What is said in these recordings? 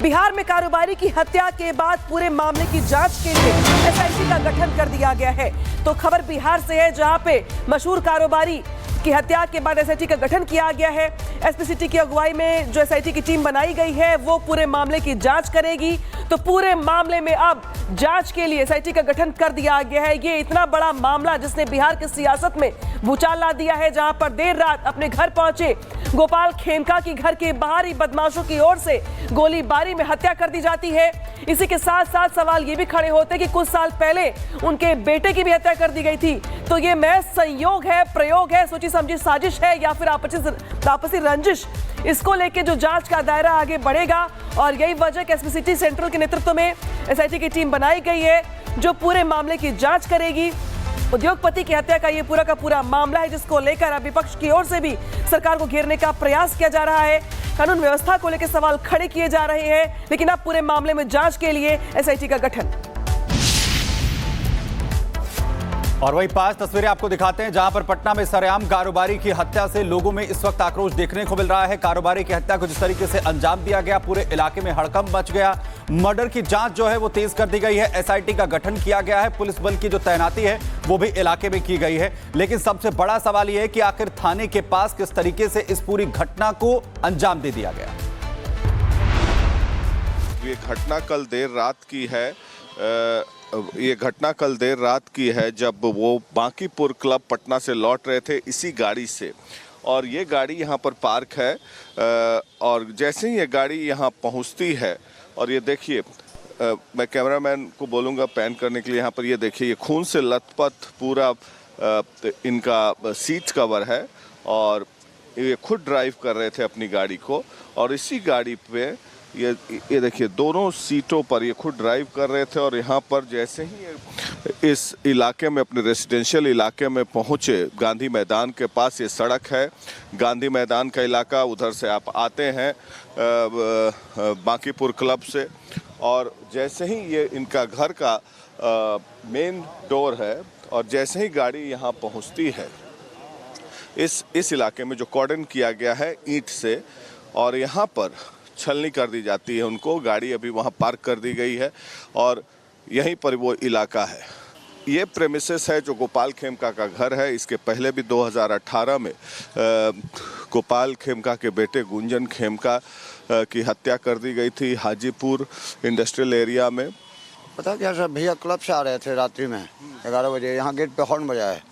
बिहार में कारोबारी की हत्या के बाद पूरे मामले की जांच के लिए एसआईटी का गठन कर दिया गया है। तो खबर बिहार से है, जहां पे मशहूर कारोबारी की हत्या के बाद एसआईटी का गठन किया गया है। एसपी सिटी की अगुवाई में जो एसआईटी की टीम बनाई गई है वो पूरे मामले की जांच करेगी। तो पूरे मामले में अब जांच के लिए एसआईटी का गठन कर दिया गया है। ये इतना बड़ा मामला जिसने बिहार की सियासत में भूचाल ला दिया है, जहां पर देर रात अपने घर पहुंचे गोपाल खेमका की घर के बाहर ही बदमाशों की ओर से गोलीबारी में हत्या कर दी जाती है। इसी के साथ साथ सवाल ये भी खड़े होते कि कुछ साल पहले उनके बेटे की भी हत्या कर दी गई थी। तो ये महज संयोग है, प्रयोग है, सोची समझी साजिश है या फिर आपसी रंजिश? इसको लेके जो जांच का दायरा आगे बढ़ेगा और यही वजह कि एसपी सिटी सेंट्रल के नेतृत्व में एसआईटी की टीम बनाई गई है जो पूरे मामले की जांच करेगी। उद्योगपति की हत्या का ये पूरा का पूरा मामला है जिसको लेकर अब विपक्ष की ओर से भी सरकार को घेरने का प्रयास किया जा रहा है। कानून व्यवस्था को लेकर सवाल खड़े किए जा रहे हैं, लेकिन अब पूरे मामले में जांच के लिए एसआईटी का गठन। और वही 5 तस्वीरें आपको दिखाते हैं जहां पर पटना में सरेआम कारोबारी की हत्या से लोगों में इस वक्त आक्रोश देखने को मिल रहा है। कारोबारी की हत्या को जिस तरीके से अंजाम दिया गया, पूरे इलाके में हड़कंप मच गया। मर्डर की जांच जो है वो तेज कर दी गई है। एसआईटी का गठन किया गया है। पुलिस बल की जो तैनाती है वो भी इलाके में की गई है। लेकिन सबसे बड़ा सवाल यह है कि आखिर थाने के पास किस तरीके से इस पूरी घटना को अंजाम दे दिया गया। ये घटना कल देर रात की है। ये घटना कल देर रात की है जब वो बांकीपुर क्लब पटना से लौट रहे थे इसी गाड़ी से, और ये गाड़ी यहाँ पर पार्क है। और जैसे ही ये गाड़ी यहाँ पहुँचती है, और ये देखिए, मैं कैमरामैन को बोलूँगा पैन करने के लिए, यहाँ पर ये देखिए, ये खून से लथपथ पूरा इनका सीट कवर है और ये खुद ड्राइव कर रहे थे अपनी गाड़ी को। और इसी गाड़ी पे ये देखिए, दोनों सीटों पर ये खुद ड्राइव कर रहे थे। और यहाँ पर जैसे ही इस इलाके में, अपने रेसिडेंशियल इलाके में पहुँचे, गांधी मैदान के पास ये सड़क है, गांधी मैदान का इलाका, उधर से आप आते हैं बांकीपुर क्लब से, और जैसे ही ये इनका घर का मेन डोर है, और जैसे ही गाड़ी यहाँ पहुँचती है इस इलाके में जो कॉर्डन किया गया है ईंट से, और यहाँ पर छलनी कर दी जाती है उनको। गाड़ी अभी वहाँ पार्क कर दी गई है और यहीं पर वो इलाका है। ये प्रेमिसेस है जो गोपाल खेमका का घर है। इसके पहले भी 2018 में गोपाल खेमका के बेटे गुंजन खेमका की हत्या कर दी गई थी हाजीपुर इंडस्ट्रियल एरिया में। पता क्या सर, भैया क्लब से आ रहे थे रात्रि में 11 बजे, यहाँ गेट पे हॉर्न बजा है।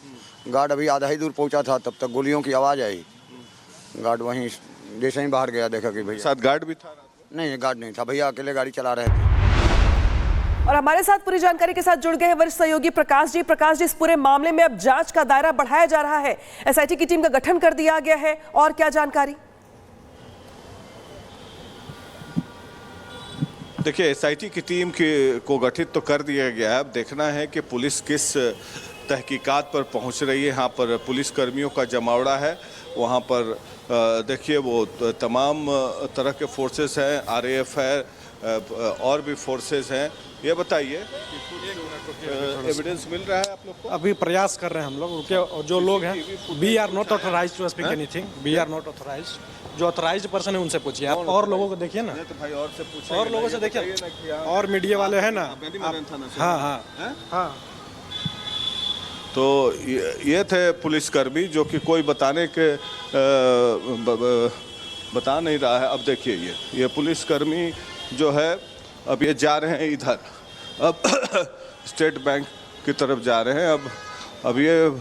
गार्ड अभी आधा ही दूर पहुँचा था, तब तक गोलियों की आवाज़ आई। गार्ड वहीं जैसे ही बाहर गया, देखा कि भैया। साथ गार्ड भी था? नहीं, गार्ड नहीं था, भैया अकेले गाड़ी चला रहे थे। और हमारे साथ पूरी जानकारी के साथ जुड़ गए हैं वरिष्ठ सहयोगी प्रकाश जी। प्रकाश जी, इस पूरे मामले में अब जांच का दायरा बढ़ाया जा रहा है, एसआईटी की टीम का गठन कर दिया गया है, और क्या जानकारी? देखिए, एसआईटी की टीम को गठित तो कर दिया गया है। अब देखना है कि पुलिस किस तहकीकात पर पहुंच रही है। यहाँ पर पुलिस कर्मियों का जमावड़ा है। वहाँ पर देखिए, वो तमाम तरह के फोर्सेस हैं, आरएएफ है, और भी फोर्सेस हैं। ये बताइए, एविडेंस मिल रहा है आप लोग को? अभी प्रयास कर रहे हैं हम लोग। और जो लोग हैं, we are not authorised to speak anything. We are not authorised. जो ऑथराइज्ड पर्सन है उनसे पूछिए आप। और लोगों को देखिए ना, तो भाई और से पूछिए, और लोगों से देखिए, और मीडिया वाले हैं ना। हाँ हाँ हाँ। तो ये थे पुलिसकर्मी जो कि कोई बताने के बता नहीं रहा है। अब देखिए, ये पुलिसकर्मी जो है, अब ये जा रहे हैं इधर, अब स्टेट बैंक की तरफ जा रहे हैं। अब ये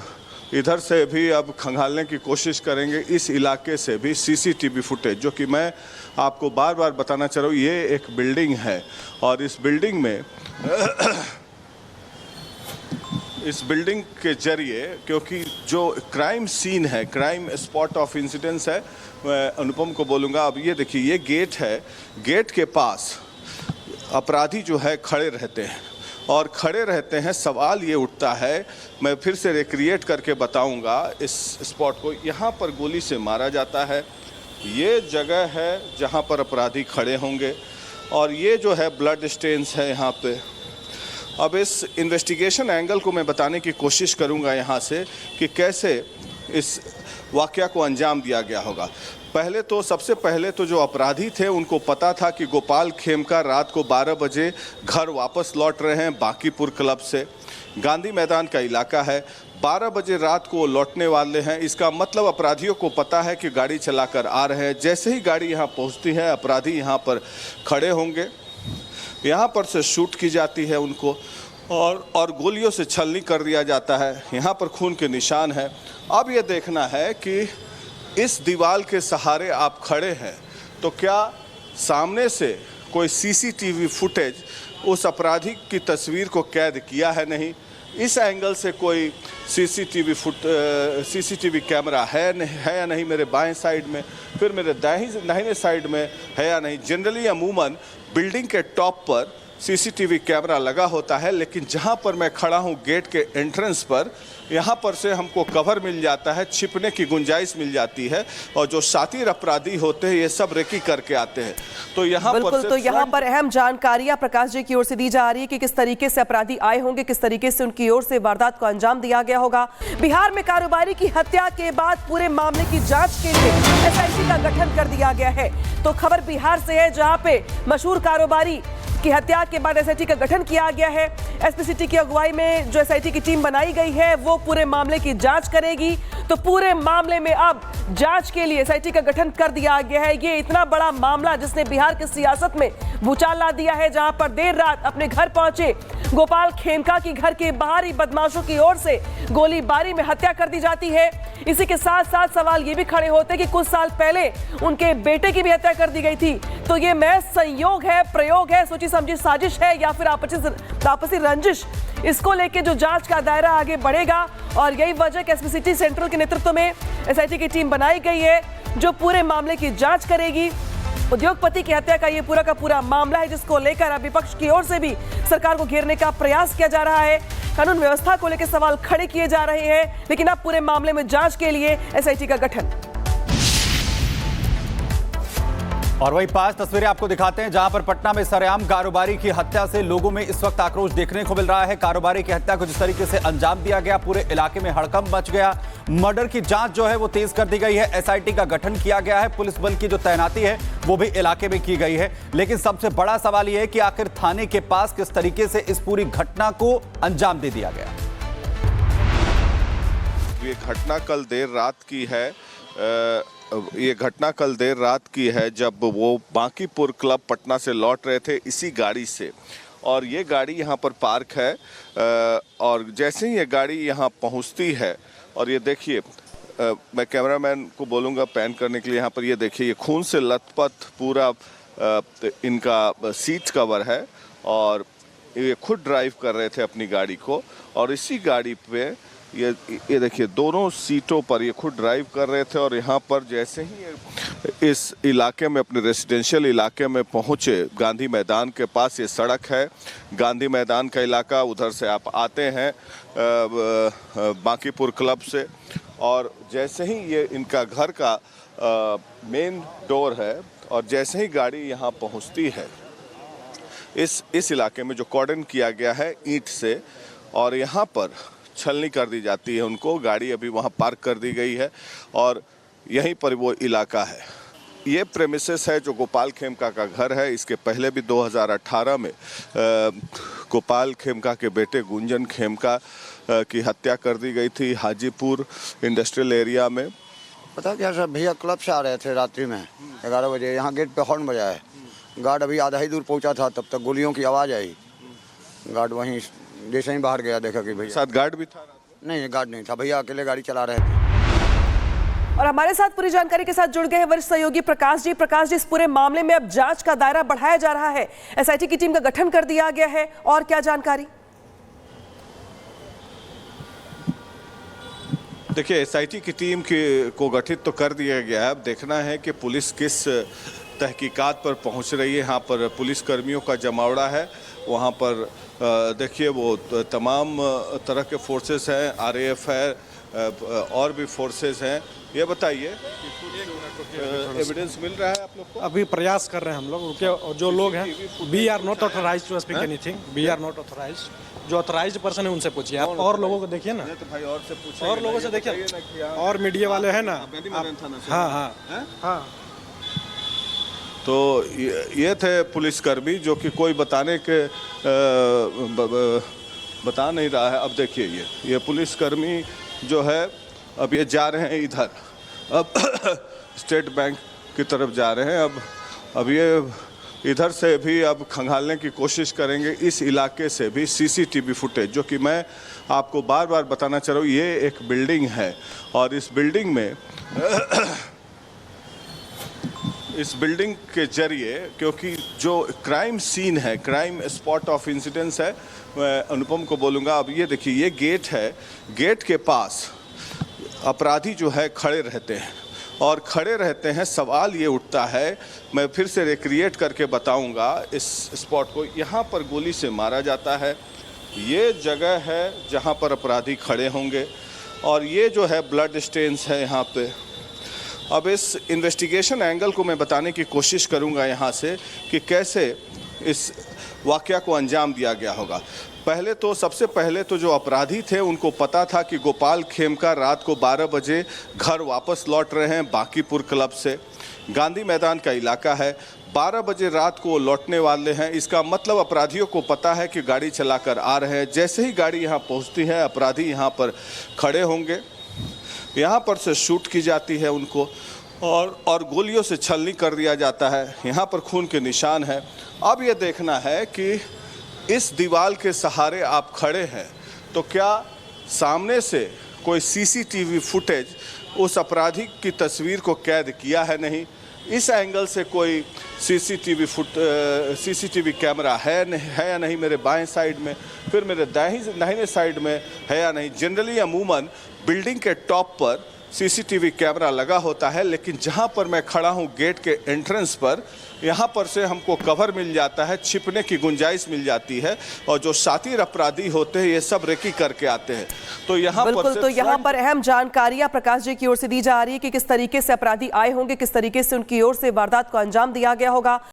इधर से भी अब खंगालने की कोशिश करेंगे। इस इलाके से भी सीसीटीवी फुटेज, जो कि मैं आपको बार बार बताना चाह रहा हूँ, ये एक बिल्डिंग है, और इस बिल्डिंग के जरिए, क्योंकि जो क्राइम सीन है, क्राइम स्पॉट ऑफ इंसिडेंस है, मैं अनुपम को बोलूँगा। अब ये देखिए, ये गेट है, गेट के पास अपराधी जो है खड़े रहते हैं, और खड़े रहते हैं। सवाल ये उठता है, मैं फिर से रिक्रिएट करके बताऊंगा इस स्पॉट को। यहाँ पर गोली से मारा जाता है, ये जगह है जहाँ पर अपराधी खड़े होंगे, और ये जो है ब्लड स्टेन्स है यहाँ पे। अब इस इन्वेस्टिगेशन एंगल को मैं बताने की कोशिश करूंगा यहाँ से कि कैसे इस वाकया को अंजाम दिया गया होगा। सबसे पहले तो जो अपराधी थे उनको पता था कि गोपाल खेमका रात को 12 बजे घर वापस लौट रहे हैं बांकीपुर क्लब से। गांधी मैदान का इलाका है, 12 बजे रात को लौटने वाले हैं। इसका मतलब अपराधियों को पता है कि गाड़ी चलाकर आ रहे हैं। जैसे ही गाड़ी यहाँ पहुँचती है, अपराधी यहाँ पर खड़े होंगे, यहाँ पर से शूट की जाती है उनको और गोलियों से छलनी कर दिया जाता है। यहाँ पर खून के निशान है। अब ये देखना है कि इस दीवार के सहारे आप खड़े हैं तो क्या सामने से कोई सीसीटीवी फुटेज उस अपराधी की तस्वीर को कैद किया है नहीं, इस एंगल से कोई सीसीटीवी कैमरा है या नहीं, मेरे बाएं साइड में, फिर मेरे दाहिने साइड में है या नहीं। जनरली अमूमन बिल्डिंग के टॉप पर सीसीटीवी कैमरा लगा होता है, लेकिन जहां पर मैं खड़ा हूं गेट के एंट्रेंस पर, यहां पर से हमको कवर मिल जाता है, छिपने की गुंजाइश मिल जाती है और जो शातिर अपराधी होते हैं ये सब रेकी करके आते हैं। तो यहाँ बिल्कुल, तो यहाँ पर अहम जानकारियां प्रकाश जी की ओर से दी जा रही है कि किस तरीके से अपराधी आए होंगे, किस तरीके से उनकी ओर से वारदात को अंजाम दिया गया होगा। बिहार में कारोबारी की हत्या के बाद पूरे मामले की जांच के लिए SIT का गठन कर दिया गया है। तो खबर बिहार से है, जहां पे मशहूर कारोबारी की हत्या के बाद SIT का गठन किया गया है। SP सिटी की अगुवाई में जो SIT की टीम बनाई गई है वो पूरे मामले की जांच करेगी। तो पूरे मामले में अब जांच के लिए SIT का गठन कर दिया गया है। ये इतना बड़ा मामला जिसने बिहार की सियासत में भूचाल ला दिया है, जहां पर देर रात अपने घर पहुंचे गोपाल खेमका की घर के बाहर ही बदमाशों की ओर से गोलीबारी में हत्या कर दी जाती है। इसी के साथ साथ सवाल ये भी खड़े होते कि कुछ साल पहले उनके बेटे की भी हत्या कर दी गई थी। तो ये महज संयोग है, प्रयोग है, सोची समझी साजिश है या फिर आपसी रंजिश, इसको लेके जो जांच का दायरा आगे बढ़ेगा। और यही वजह कि SP सिटी सेंट्रल के नेतृत्व में SIT की टीम बनाई गई है जो पूरे मामले की जांच करेगी। उद्योगपति की हत्या का ये पूरा का पूरा मामला है, जिसको लेकर अब विपक्ष की ओर से भी सरकार को घेरने का प्रयास किया जा रहा है। कानून व्यवस्था को लेकर सवाल खड़े किए जा रहे हैं, लेकिन अब पूरे मामले में जांच के लिए SIT का गठन। और वही 5 तस्वीरें आपको दिखाते हैं जहां पर पटना में सरेआम कारोबारी की हत्या से लोगों में इस वक्त आक्रोश देखने को मिल रहा है। कारोबारी की हत्या को जिस तरीके से अंजाम दिया गया, पूरे इलाके में हड़कंप मच गया। मर्डर की जांच जो है वो तेज कर दी गई है। SIT का गठन किया गया है। पुलिस बल की जो तैनाती है वो भी इलाके में की गई है। लेकिन सबसे बड़ा सवाल यह है कि आखिर थाने के पास किस तरीके से इस पूरी घटना को अंजाम दे दिया गया। ये घटना कल देर रात की है। ये घटना कल देर रात की है जब वो बांकीपुर क्लब पटना से लौट रहे थे इसी गाड़ी से, और ये गाड़ी यहाँ पर पार्क है। और जैसे ही ये गाड़ी यहाँ पहुँचती है, और ये देखिए, मैं कैमरामैन को बोलूँगा पैन करने के लिए, यहाँ पर ये देखिए, ये खून से लथपथ पूरा इनका सीट कवर है और ये खुद ड्राइव कर रहे थे अपनी गाड़ी को। और इसी गाड़ी पे ये देखिए दोनों सीटों पर ये खुद ड्राइव कर रहे थे। और यहाँ पर जैसे ही इस इलाके में, अपने रेसिडेंशियल इलाके में पहुँचे, गांधी मैदान के पास ये सड़क है, गांधी मैदान का इलाका, उधर से आप आते हैं बांकीपुर क्लब से, और जैसे ही ये इनका घर का मेन डोर है और जैसे ही गाड़ी यहाँ पहुँचती है, इस इलाके में जो कॉर्डन किया गया है ईंट से, और यहाँ पर छलनी कर दी जाती है उनको। गाड़ी अभी वहाँ पार्क कर दी गई है और यहीं पर वो इलाका है। ये प्रेमिसेस है जो गोपाल खेमका का घर है। इसके पहले भी 2018 में गोपाल खेमका के बेटे गुंजन खेमका की हत्या कर दी गई थी हाजीपुर इंडस्ट्रियल एरिया में। पता क्या सर, भैया क्लब से आ रहे थे रात्रि में 11 बजे, यहाँ गेट पे हॉर्न बजा है। गार्ड अभी आधा ही दूर पहुँचा था, तब तक गोलियों की आवाज़ आई। गार्ड वहीं जैसे ही बाहर गया, देखा कि भैया साथ गार्ड भी था। नहीं, गार्ड नहीं था, भैया अकेले गाड़ी चला रहे थे। और हमारे साथ पूरी जानकारी के साथ जुड़ गए हैं वरिष्ठ सहयोगी प्रकाश जी। प्रकाश जी, इस पूरे मामले में अब जांच का दायरा बढ़ाया जा रहा है, SIT की टीम का गठन कर दिया गया है, और क्या जानकारी? देखिए, SIT की टीम को गठित तो कर दिया गया है। अब देखना है कि पुलिस किस तहकीकात पर पहुंच रही है। यहाँ पर पुलिस कर्मियों का जमावड़ा है। वहाँ पर देखिए वो तमाम तरह के फोर्सेस हैं, RAF है और भी फोर्सेस हैं। ये बताइए, एविडेंस मिल रहा है आपको? अभी प्रयास कर रहे हैं हम लोग रुके, और जो लोग हैं we are not authorise to speak anything, we are not authorise. जो ऑथराइज पर्सन है उनसे पूछिए आप, और लोगों को देखिए ना, तो भाई और से पूछे, और लोगों से देखिए, और मीडिया वाले हैं ना। हाँ हाँ हाँ। तो ये थे पुलिसकर्मी जो कि कोई बताने के बता नहीं रहा है। अब देखिए ये पुलिसकर्मी जो है अब ये जा रहे हैं इधर, अब स्टेट बैंक की तरफ जा रहे हैं। अब ये इधर से भी अब खंगालने की कोशिश करेंगे, इस इलाके से भी सीसीटीवी फुटेज, जो कि मैं आपको बार बार बताना चाह रहा हूँ। ये एक बिल्डिंग है और इस बिल्डिंग में इस बिल्डिंग के जरिए, क्योंकि जो क्राइम सीन है, क्राइम स्पॉट ऑफ इंसिडेंस है, मैं अनुपम को बोलूँगा। अब ये देखिए ये गेट है, गेट के पास अपराधी जो है खड़े रहते हैं और खड़े रहते हैं। सवाल ये उठता है, मैं फिर से रिक्रिएट करके बताऊंगा इस स्पॉट को। यहाँ पर गोली से मारा जाता है, ये जगह है जहाँ पर अपराधी खड़े होंगे और ये जो है ब्लड स्टेन्स है यहाँ पे। अब इस इन्वेस्टिगेशन एंगल को मैं बताने की कोशिश करूँगा यहाँ से कि कैसे इस वाक़या को अंजाम दिया गया होगा। सबसे पहले तो जो अपराधी थे उनको पता था कि गोपाल खेमका रात को 12 बजे घर वापस लौट रहे हैं बांकीपुर क्लब से। गांधी मैदान का इलाका है, 12 बजे रात को लौटने वाले हैं। इसका मतलब अपराधियों को पता है कि गाड़ी चलाकर आ रहे हैं। जैसे ही गाड़ी यहाँ पहुँचती है, अपराधी यहाँ पर खड़े होंगे, यहाँ पर से शूट की जाती है उनको और गोलियों से छलनी कर दिया जाता है। यहाँ पर खून के निशान है। अब ये देखना है कि इस दीवार के सहारे आप खड़े हैं तो क्या सामने से कोई सीसीटीवी फुटेज उस अपराधी की तस्वीर को कैद किया है नहीं, इस एंगल से कोई सीसीटीवी कैमरा है या नहीं मेरे बाएं साइड में, फिर मेरे दाहिने साइड में है या नहीं। जनरली अमूमन बिल्डिंग के टॉप पर सीसीटीवी कैमरा लगा होता है, लेकिन जहां पर मैं खड़ा हूं गेट के एंट्रेंस पर, यहां पर से हमको कवर मिल जाता है, छिपने की गुंजाइश मिल जाती है और जो शातिर अपराधी होते हैं ये सब रेकी करके आते हैं। तो यहाँ बिल्कुल, पर तो यहाँ पर अहम जानकारियां प्रकाश जी की ओर से दी जा रही है कि किस तरीके से अपराधी आए होंगे, किस तरीके से उनकी ओर से वारदात को अंजाम दिया गया होगा।